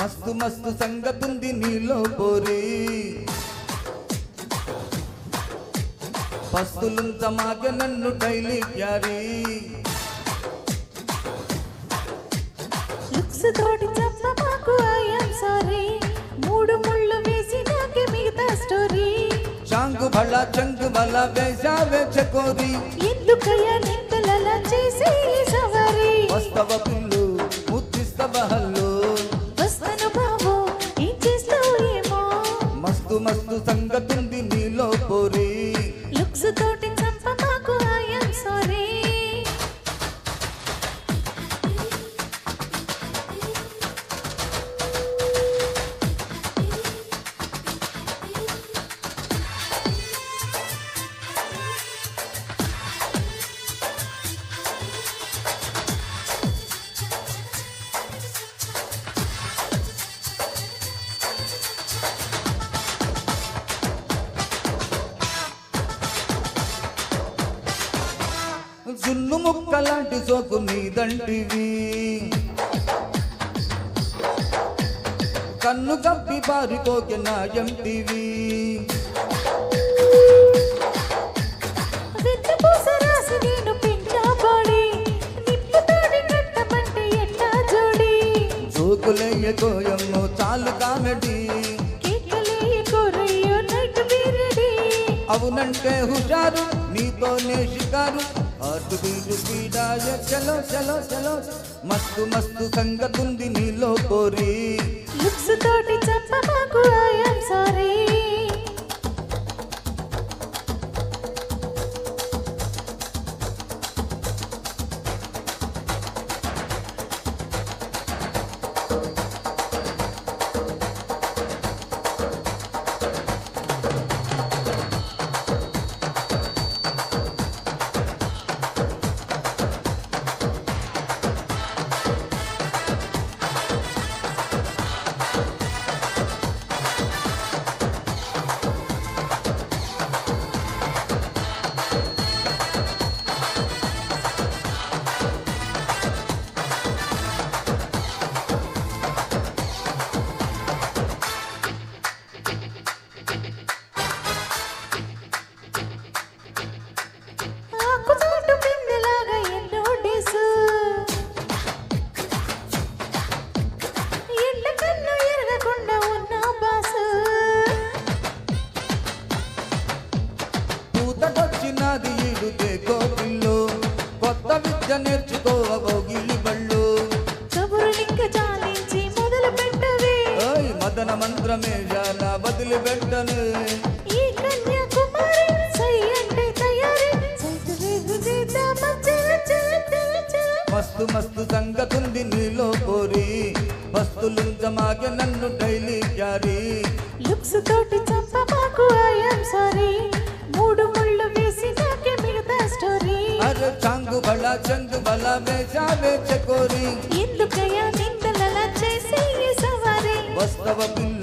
మస్తు మస్తు సంగతుంది నీలో పోరి పస్తులుంత మాగే నన్ను డైలీ క్యారీ లుక్స్ తోటి చెప్ప మాకు ఐ యామ్ సారీ మూడు ముళ్ళు వేసి నాకే మిగతా స్టోరీ చాంగు భళ చంగు బల వేసావే చకోరి ఎందుకయ్యా నిందలలా చేసి సవారీ వస్తవ పిల్లు ముద్దిస్తవ హల్లు వస్తను బాబు ఏం చేస్తావు ఏమో మస్తు మస్తు సంగతుంది నీలో పోరి లుక్స్ తోటి చంప మాకు ఐ యామ్ సారీ జున్ను ముక్కలాంటి సోకు నీదంటివి కన్ను కప్పి పారిపోకే నా ఎంటివి వెన్నపూస రాసి నేను పెంచాబడి నిప్పుతోడి కట్టమంటే ఎట్టా జోడి జోకులయ్య కోయమ్మో చాలు కామెడీ కేకలే కొరయ్యో నైట్ బీరడి అవునంటే హుషారు నీతోనే షికారు అటు బీటు పీడాయ చలో చలో చలో మస్తు మస్తు సంగతుంది నీలో పోరి లుక్స్ తోటి చంప మాకు ఐ యామ్ సారీ ఆకుచాటు పిందెలాగా ఎన్నో డేసు ఎండ కన్ను ఎరగకుండా ఉన్న బాసు పూతకొచ్చినది ఈడుతే కోపిల్లు కొత్త విద్య నేర్చుకోవగిలి బళ్ళు కబురులింక చాలించి మొదలు పెట్టవే ఓయ్ మదన మంత్రమే జాన వదిలిపెట్టను ఈ కన్యాకుమారి సై అంటే తయారీ సైతు వేగు చేద్దామా చల చల చల చల మస్తు మస్తు సంగతుంది నీలో పోరి వస్తులుంత మాగే నన్ను డైలీ క్యారీ లుక్స్ తోటి చంప మాకు ఐ యామ్ సారీ మూడు ముళ్ళు వేసి నాకే మిగతా స్టోరీ అరే చాంగు బళ చంగు బల వేసావే చకోరి ఎందుకయ్యా నిందలలా చేసి సవారీ వస్తవ పిల్లు